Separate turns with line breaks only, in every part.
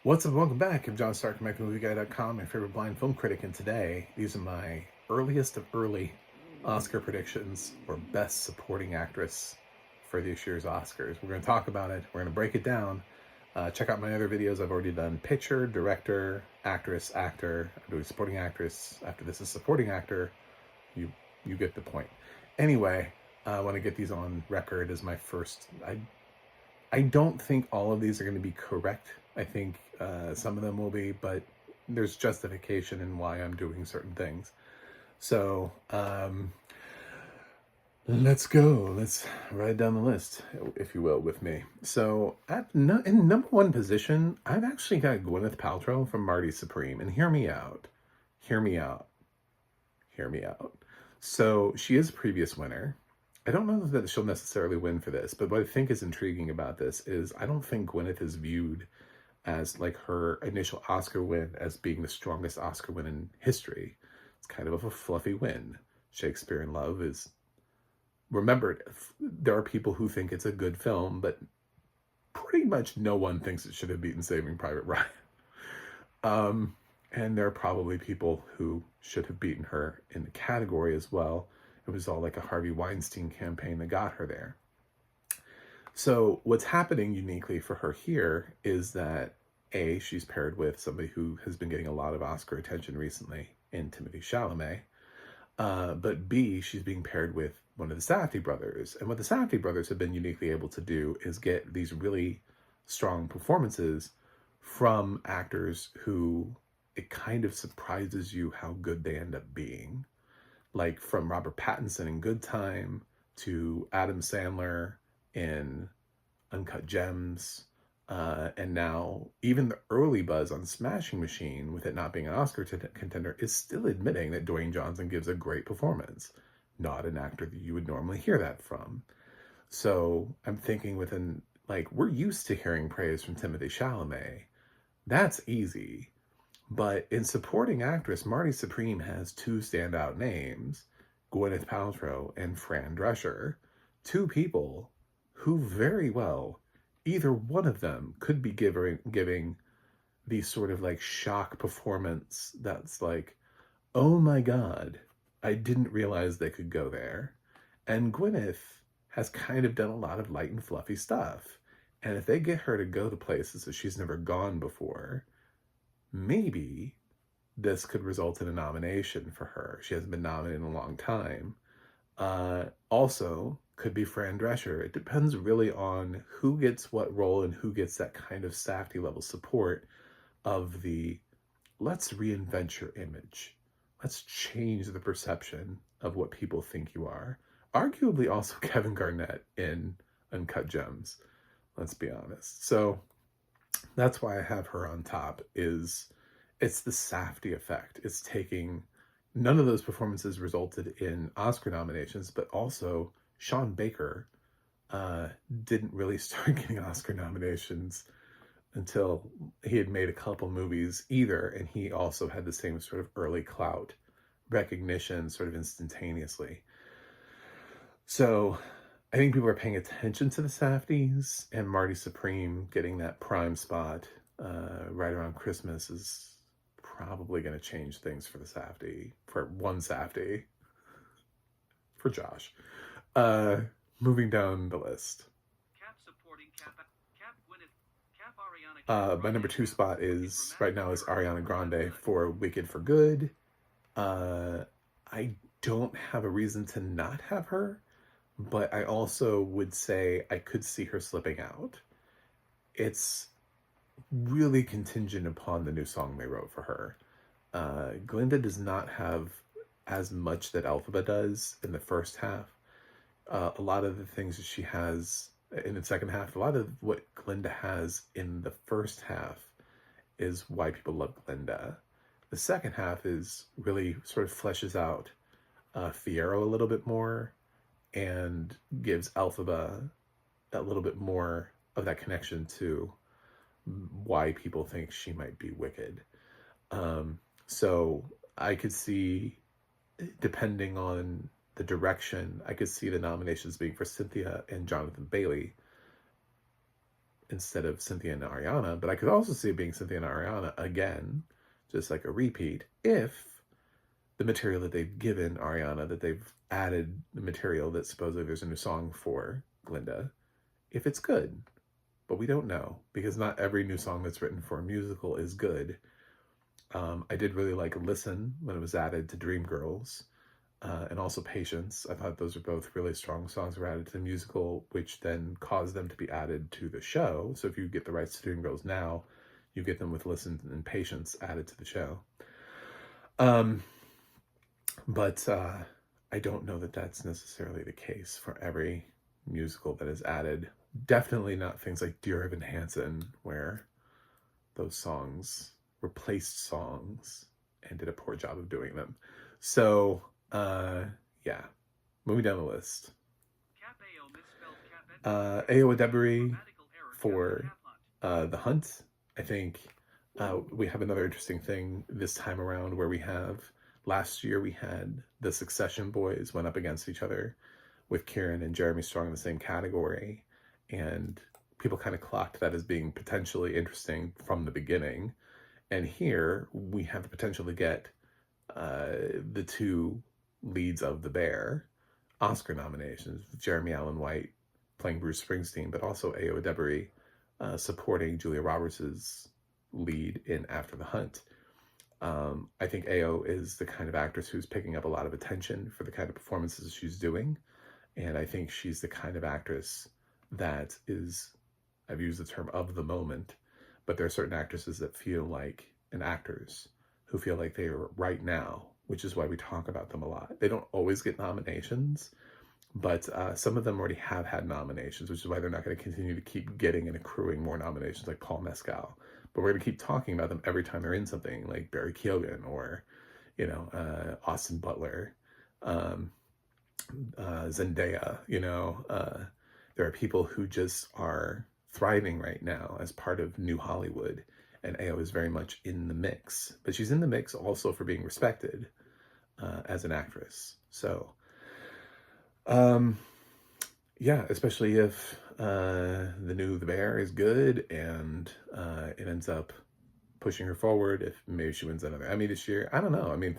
What's up? Welcome back. I'm John Stark from MyMovieGuy.com, my favorite blind film critic, and today these are my earliest of early Oscar predictions for Best Supporting Actress for this year's Oscars. We're going to talk about it. We're going to break it down. Check out my other videos. I've already done picture, director, actress, actor. I'm doing supporting actress. After this is supporting actor. You get the point. Anyway, I want to get these on record as my first. I don't think all of these are going to be correct. I think some of them will be, but there's justification in why I'm doing certain things. So let's go. Let's write down the list, if you will, with me. So in number one position, I've actually got Gwyneth Paltrow from Marty Supreme. And hear me out. Hear me out. Hear me out. So she is a previous winner. I don't know that she'll necessarily win for this, but what I think is intriguing about this is I don't think Gwyneth is viewed as like her initial Oscar win as being the strongest Oscar win in history. It's kind of a fluffy win. Shakespeare in Love is remembered. There are people who think it's a good film, but pretty much no one thinks it should have beaten Saving Private Ryan. And there are probably people who should have beaten her in the category as well. It was all like a Harvey Weinstein campaign that got her there. So what's happening uniquely for her here is that A, she's paired with somebody who has been getting a lot of Oscar attention recently in Timothée Chalamet. But B, she's being paired with one of the Safdie brothers. And what the Safdie brothers have been uniquely able to do is get these really strong performances from actors who it kind of surprises you how good they end up being. Like from Robert Pattinson in Good Time to Adam Sandler in Uncut Gems, and now even the early buzz on Smashing Machine, with it not being an Oscar contender, is still admitting that Dwayne Johnson gives a great performance. Not an actor that you would normally hear that from. So I'm thinking we're used to hearing praise from Timothée Chalamet. That's easy. But in supporting actress, Marty Supreme has two standout names, Gwyneth Paltrow and Fran Drescher, two people who very well, either one of them could be giving the sort of like shock performance that's like, oh my God, I didn't realize they could go there. And Gwyneth has kind of done a lot of light and fluffy stuff. And if they get her to go to places that she's never gone before, maybe this could result in a nomination for her. She hasn't been nominated in a long time. Also, could be Fran Drescher. It depends really on who gets what role and who gets that kind of Safdie level support of the let's reinvent your image. Let's change the perception of what people think you are. Arguably also Kevin Garnett in Uncut Gems. Let's be honest. So that's why I have her on top. It's the Safdie effect. It's taking none of those performances resulted in Oscar nominations, but also Sean Baker didn't really start getting Oscar nominations until he had made a couple movies either, and he also had the same sort of early clout recognition sort of instantaneously. So I think people are paying attention to the Safdies, and Marty Supreme getting that prime spot right around Christmas is probably going to change things for the Safdie, for one Safdie, for Josh. Moving down the list. My number two spot is right now is Ariana Grande for Wicked for Good. I don't have a reason to not have her, but I also would say I could see her slipping out. It's really contingent upon the new song they wrote for her. Glinda does not have as much that Elphaba does in the first half. A lot of the things that she has in the second half, a lot of what Glinda has in the first half is why people love Glinda. The second half is really sort of fleshes out Fiyero a little bit more and gives Elphaba a little bit more of that connection to why people think she might be wicked. So I could see, depending on the direction, I could see the nominations being for Cynthia and Jonathan Bailey. instead of Cynthia and Ariana, but I could also see it being Cynthia and Ariana again, just like a repeat, if the material that they've given Ariana, that they've added the material that supposedly there's a new song for Glinda, if it's good. But we don't know, because not every new song that's written for a musical is good. I did really like Listen when it was added to Dreamgirls, and also Patience. I thought those are both really strong songs were added to the musical, which then caused them to be added to the show. So if you get the rights to Dreamgirls now, you get them with Listen and Patience added to the show. But I don't know that that's necessarily the case for every musical that is added. Definitely not things like Dear Evan Hansen, where those songs replaced songs and did a poor job of doing them. So, yeah, moving down the list. Ayo Edebiri for The Hunt. I think we have another interesting thing this time around where we have, last year we had the Succession boys went up against each other with Kieran and Jeremy Strong in the same category. And people kind of clocked that as being potentially interesting from the beginning. And here we have the potential to get the two leads of The Bear Oscar nominations, Jeremy Allen White playing Bruce Springsteen, but also Ayo Edebiri supporting Julia Roberts' lead in After the Hunt. I think Ayo is the kind of actress who's picking up a lot of attention for the kind of performances she's doing. And I think she's the kind of actress that is, I've used the term of the moment, but there are certain actresses that feel like, and actors who feel like they are right now, which is why we talk about them a lot. They don't always get nominations, but some of them already have had nominations, which is why they're not going to continue to keep getting and accruing more nominations, like Paul Mescal. But we're going to keep talking about them every time they're in something, like Barry Keoghan or, Austin Butler, Zendaya. There are people who just are thriving right now as part of New Hollywood, and Ayo is very much in the mix. But she's in the mix also for being respected as an actress. So, yeah, especially if The Bear is good and it ends up pushing her forward, if maybe she wins another Emmy this year. I don't know. I mean,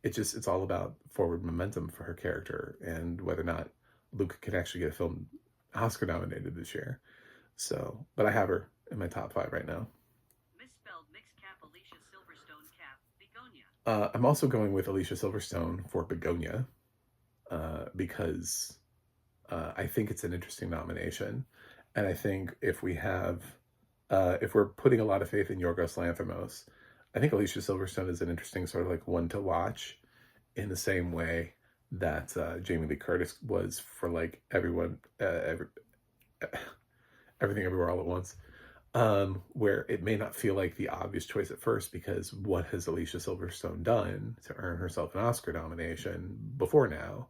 it's all about forward momentum for her character and whether or not Luke can actually get a film Oscar nominated this year. So, but I have her in my top 5 right now. Misspelled mixed cap Alicia Silverstone cap Begonia. I'm also going with Alicia Silverstone for Begonia because I think it's an interesting nomination. And I think if we're putting a lot of faith in Yorgos Lanthimos, I think Alicia Silverstone is an interesting sort of like one to watch in the same way that Jamie Lee Curtis was for like everyone, Everything Everywhere All at Once, where it may not feel like the obvious choice at first, because what has Alicia Silverstone done to earn herself an Oscar nomination before now?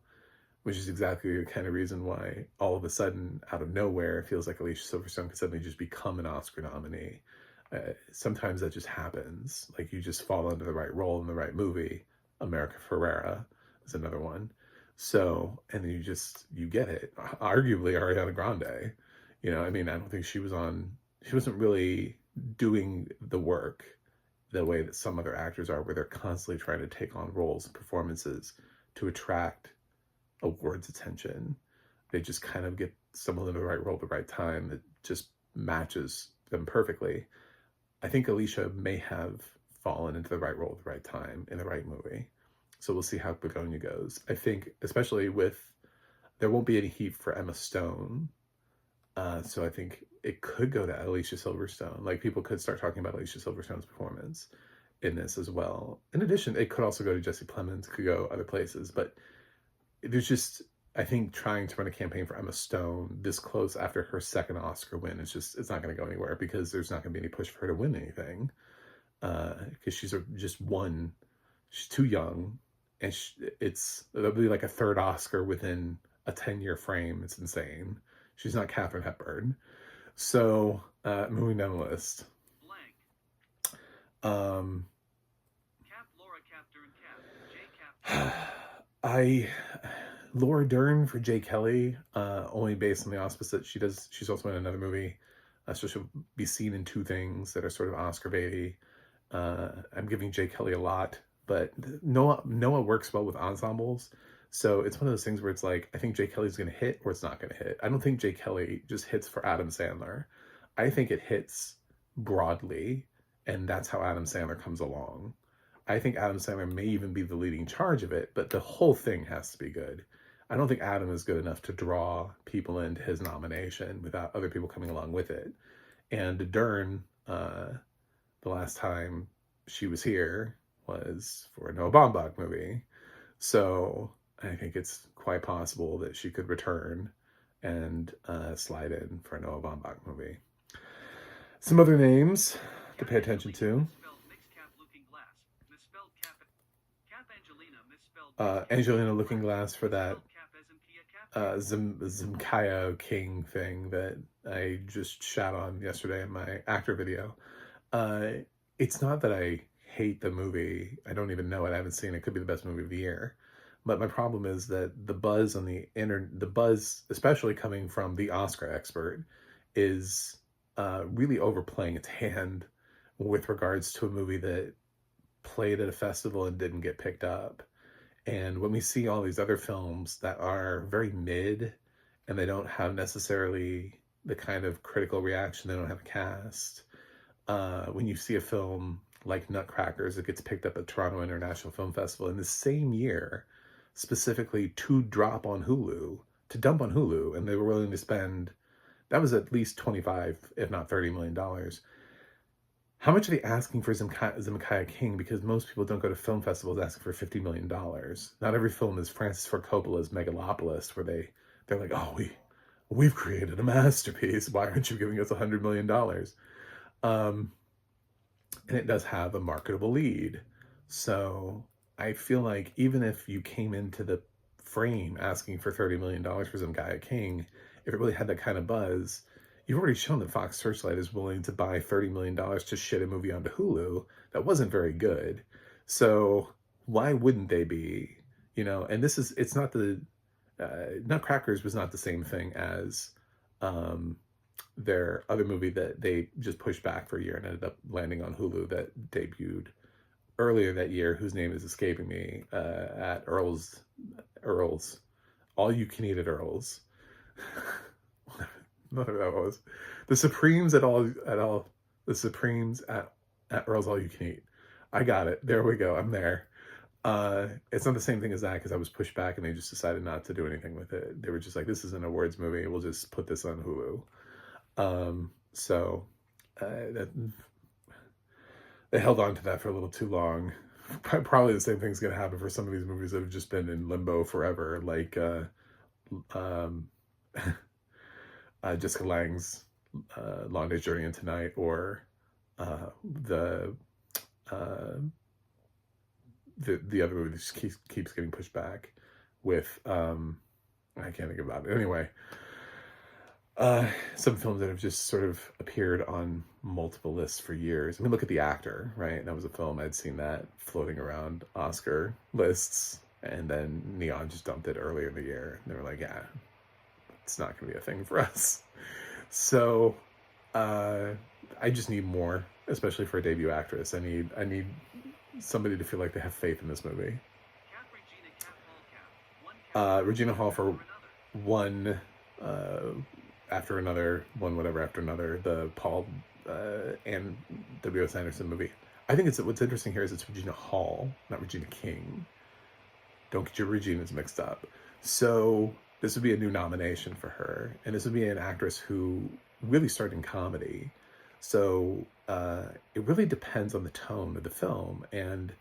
Which is exactly the kind of reason why all of a sudden, out of nowhere, it feels like Alicia Silverstone could suddenly just become an Oscar nominee. Sometimes that just happens. Like you just fall into the right role in the right movie. America Ferrera is another one. So, and then you get it. Arguably Ariana Grande. I don't think she wasn't really doing the work the way that some other actors are, where they're constantly trying to take on roles and performances to attract awards attention. They just kind of get someone in the right role at the right time that just matches them perfectly. I think Alicia may have fallen into the right role at the right time in the right movie. So we'll see how Begonia goes. I think, especially there won't be any heat for Emma Stone. So I think it could go to Alicia Silverstone. Like people could start talking about Alicia Silverstone's performance in this as well. In addition, it could also go to Jesse Plemons, could go other places, but there's just, I think trying to run a campaign for Emma Stone this close after her second Oscar win, it's not going to go anywhere, because there's not going to be any push for her to win anything. Because she's too young, and there'll be like a third Oscar within a 10-year frame. It's insane. She's not Katharine Hepburn. So, moving down the list. Cap, Laura, Cap, Dern, Cap, J. Cap. Laura Dern for Jay Kelly, only based on the auspice that she's also in another movie So she'll be seen in two things that are sort of Oscar baity. I'm giving Jay Kelly a lot, but Noah works well with ensembles. So it's one of those things where it's like, I think Jay Kelly's going to hit or it's not going to hit. I don't think Jay Kelly just hits for Adam Sandler. I think it hits broadly, and that's how Adam Sandler comes along. I think Adam Sandler may even be the leading charge of it, but the whole thing has to be good. I don't think Adam is good enough to draw people into his nomination without other people coming along with it. And Dern, the last time she was here was for a Noah Baumbach movie. So I think it's quite possible that she could return and slide in for a Noah Baumbach movie. Some other names to pay attention to. Angelina Looking Glass for that Zimkaya King thing that I just shot on yesterday in my actor video. It's not that I hate the movie. I don't even know it. I haven't seen it. It could be the best movie of the year. But my problem is that the buzz on the the buzz, especially coming from the Oscar expert, is really overplaying its hand with regards to a movie that played at a festival and didn't get picked up. And when we see all these other films that are very mid and they don't have necessarily the kind of critical reaction, they don't have a cast. When you see a film like Nutcrackers that gets picked up at Toronto International Film Festival in the same year, specifically to dump on Hulu, and they were willing to spend, that was at least 25, if not $30 million. How much are they asking for Zemeckis King? Because most people don't go to film festivals asking for $50 million. Not every film is Francis Ford Coppola's Megalopolis, where they're like, oh, we've created a masterpiece. Why aren't you giving us $100 million? And it does have a marketable lead. So I feel like even if you came into the frame asking for $30 million for Zemeckis King, if it really had that kind of buzz, you've already shown that Fox Searchlight is willing to buy $30 million to shit a movie onto Hulu that wasn't very good. So why wouldn't they be? And it's not the, Nutcrackers was not the same thing as their other movie that they just pushed back for a year and ended up landing on Hulu that debuted earlier that year, whose name is escaping me, at Earl's, All You Can Eat at Earl's. Whatever that was. The Supremes at Earl's All You Can Eat. I got it. There we go. I'm there. It's not the same thing as that, because I was pushed back and they just decided not to do anything with it. They were just like, this is an awards movie. We'll just put this on Hulu. They held on to that for a little too long. Probably the same thing's going to happen for some of these movies that have just been in limbo forever, like Jessica Lange's Long Day's Journey into Night, or the other movie that just keeps getting pushed back with I can't think about it. Anyway, some films that have just sort of appeared on multiple lists for years. I mean, look at The Actor, right? That was a film, I'd seen that floating around Oscar lists, and then Neon just dumped it earlier in the year. And they were like, yeah, it's not going to be a thing for us. So I just need more, especially for a debut actress. I need somebody to feel like they have faith in this movie. Regina Hall for one after another, the Paul and W.S. Anderson movie. I think what's interesting here is it's Regina Hall, not Regina King. Don't get your Reginas mixed up. So this would be a new nomination for her, and this would be an actress who really started in comedy. So it really depends on the tone of the film, and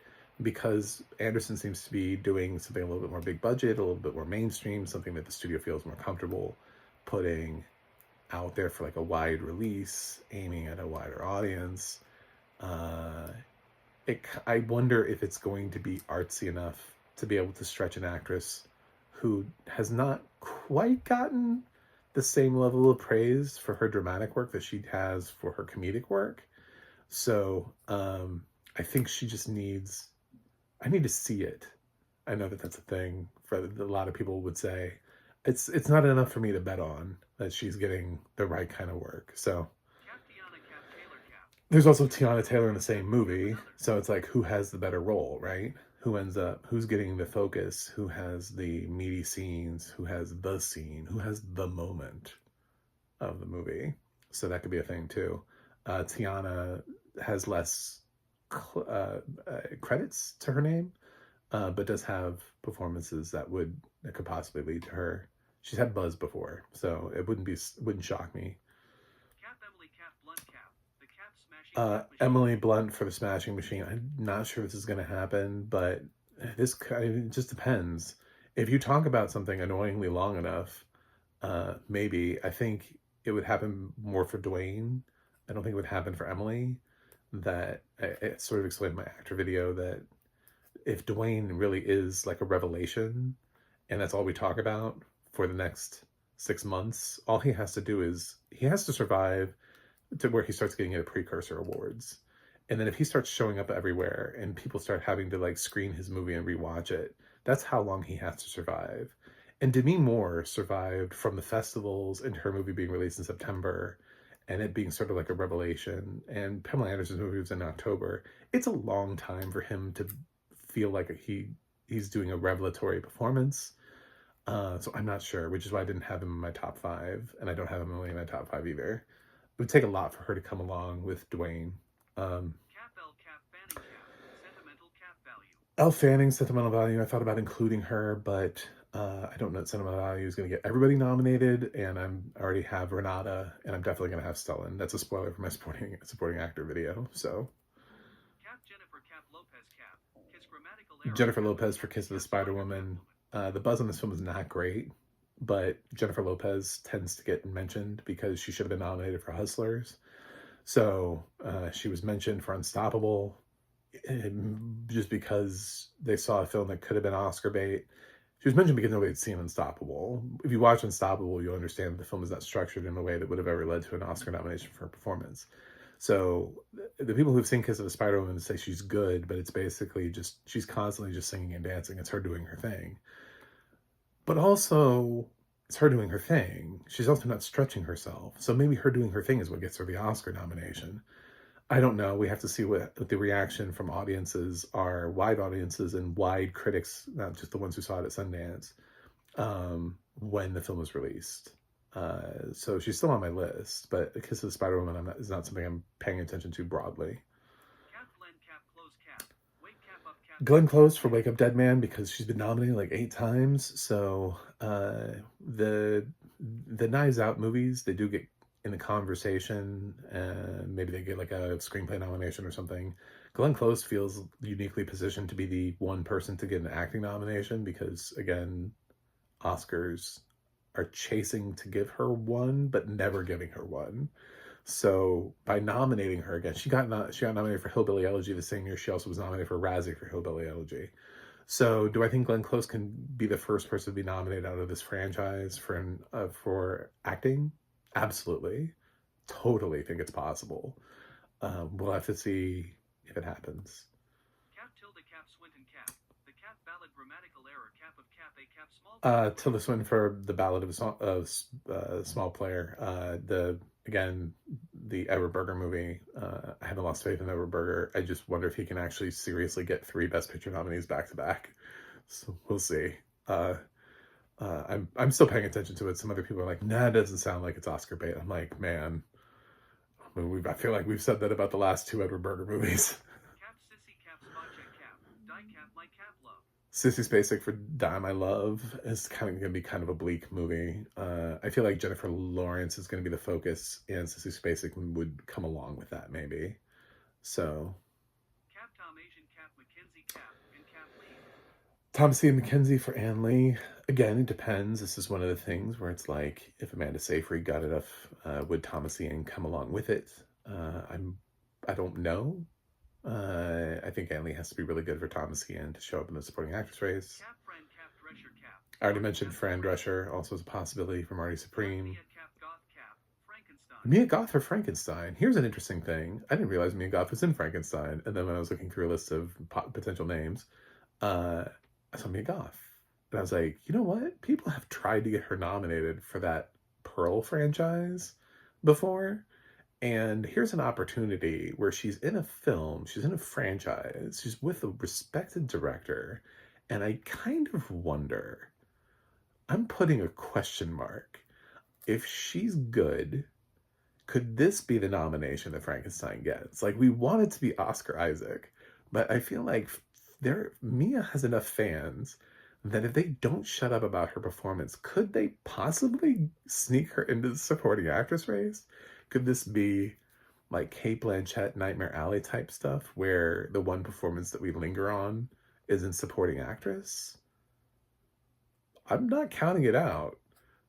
because Anderson seems to be doing something a little bit more big budget, a little bit more mainstream, something that the studio feels more comfortable putting out there for like a wide release, aiming at a wider audience. I wonder if it's going to be artsy enough to be able to stretch an actress who has not quite gotten the same level of praise for her dramatic work that she has for her comedic work. So I think she just I need to see it. I know that that's a thing for a lot of people would say. It's not enough for me to bet on that she's getting the right kind of work. So There's also Tiana Taylor in the same movie, so it's like, who has the better role, right? Who ends up, who's getting the focus, who has the meaty scenes, who has the scene, who has the moment of the movie. So that could be a thing too. Tiana has less credits to her name, but does have performances that could possibly lead to her. She's had buzz before, so it wouldn't shock me. Emily Blunt for the Smashing Machine. I'm not sure this is going to happen, but it just depends. If you talk about something annoyingly long enough, maybe. I think it would happen more for Dwayne. I don't think it would happen for Emily. That I sort of explained in my actor video that if Dwayne really is like a revelation, and that's all we talk about for the next 6 months, all he has to do is he has to survive to where he starts getting a precursor awards. And then if he starts showing up everywhere and people start having to like screen his movie and rewatch it, that's how long he has to survive. And Demi Moore survived from the festivals and her movie being released in September and it being sort of like a revelation. And Pamela Anderson's movie was in October. It's a long time for him to feel like he's doing a revelatory performance. So I'm not sure, which is why I didn't have him in my top five, and I don't have him really in my top five either. It would take a lot for her to come along with Dwayne. Elle Fanning, sentimental value. I thought about including her, but I don't know that sentimental value is going to get everybody nominated, and I already have Renata, and I'm definitely going to have Stellan. That's a spoiler for my supporting actor video. So Jennifer Lopez for Kiss of the Spider Woman. The buzz on this film is not great, but Jennifer Lopez tends to get mentioned because she should have been nominated for Hustlers. So she was mentioned for Unstoppable just because they saw a film that could have been Oscar bait. She was mentioned because nobody had seen Unstoppable. If you watch Unstoppable, you'll understand that the film is not structured in a way that would have ever led to an Oscar nomination for her performance. So the people who've seen Kiss of the Spider Woman say she's good, but it's basically just she's constantly just singing and dancing. It's her doing her thing. But also, it's her doing her thing. She's also not stretching herself. So maybe her doing her thing is what gets her the Oscar nomination. I don't know. We have to see what the reaction from audiences are, wide audiences and wide critics, not just the ones who saw it at Sundance, when the film was released. So she's still on my list, but Kiss of the Spider Woman is not something I'm paying attention to broadly. Glenn Close for Wake Up Dead Man because she's been nominated like 8 times. So the Knives Out movies, they do get in the conversation, and maybe they get like a screenplay nomination or something. Glenn Close feels uniquely positioned to be the one person to get an acting nomination because, again, Oscars are chasing to give her one, but never giving her one. So by nominating her again, she got nominated for Hillbilly Elegy the same year. She also was nominated for Razzie for Hillbilly Elegy. So do I think Glenn Close can be the first person to be nominated out of this franchise for acting? Absolutely. Totally think it's possible. We'll have to see if it happens. Tilda Swinton for The Ballad of Small Player. The Edward Berger movie. I haven't lost faith in Edward Berger. I just wonder if he can actually seriously get 3 Best Picture nominees back to back. So we'll see. I'm still paying attention to it. Some other people are like, nah, it doesn't sound like it's Oscar bait. I'm like, man, I feel like we've said that about the last 2 Edward Berger movies. Sissy Spacek for Die My Love is kind of going to be kind of a bleak movie. I feel like Jennifer Lawrence is going to be the focus, and Sissy Spacek would come along with that maybe. So Thomasia Mackenzie for Ann Lee. Again, it depends. This is one of the things where it's like, if Amanda Seyfried got enough, would Thomas Ian come along with it? I don't know. I think Ann Lee has to be really good for Thomas Ian to show up in the supporting actress race. I already mentioned Fran Drescher, also as a possibility for Marty Supreme. Mia Goth for Frankenstein. Here's an interesting thing. I didn't realize Mia Goth was in Frankenstein. And then when I was looking through a list of potential names, I saw Mia Goth. And I was like, you know what? People have tried to get her nominated for that Pearl franchise before. And here's an opportunity where she's in a film, she's in a franchise, she's with a respected director, and I kind of wonder, I'm putting a question mark. If she's good, could this be the nomination that Frankenstein gets? Like, we want it to be Oscar Isaac, but I feel like Mia has enough fans that if they don't shut up about her performance, could they possibly sneak her into the supporting actress race? Could this be like Kate Blanchett, Nightmare Alley type stuff, where the one performance that we linger on is in supporting actress? I'm not counting it out,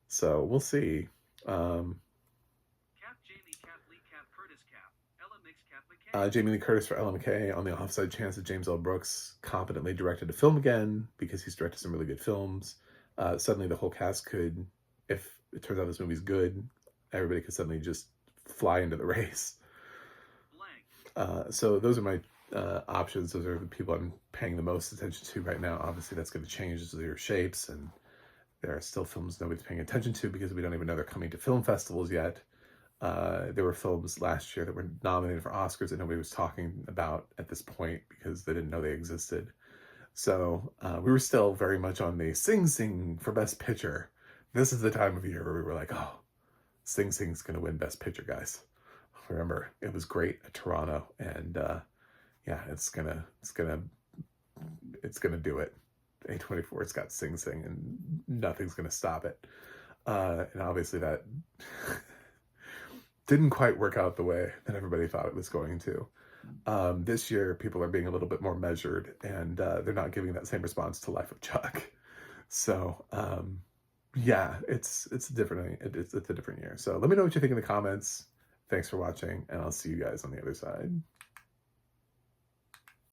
so we'll see. Um, Jamie Lee Curtis for Ella McKay on the offside chance that James L. Brooks competently directed a film again because he's directed some really good films. Suddenly the whole cast could, if it turns out this movie's good, everybody could suddenly just fly into the race. So those are my options. Those are the people I'm paying the most attention to right now. Obviously that's going to change as the year shapes, and there are still films nobody's paying attention to because we don't even know they're coming to film festivals yet. There were films last year that were nominated for Oscars that nobody was talking about at this point because they didn't know they existed. So we were still very much on the Sing Sing for Best Picture. This is the time of year where we were like, oh, Sing Sing's going to win Best Picture, guys. Remember, it was great at Toronto, and yeah, it's gonna do it. A24's got Sing Sing, and nothing's gonna stop it. And obviously that didn't quite work out the way that everybody thought it was going to. This year, people are being a little bit more measured, and they're not giving that same response to Life of Chuck. So, yeah, it's a different year. So let me know what you think in the comments. Thanks for watching, and I'll see you guys on the other side.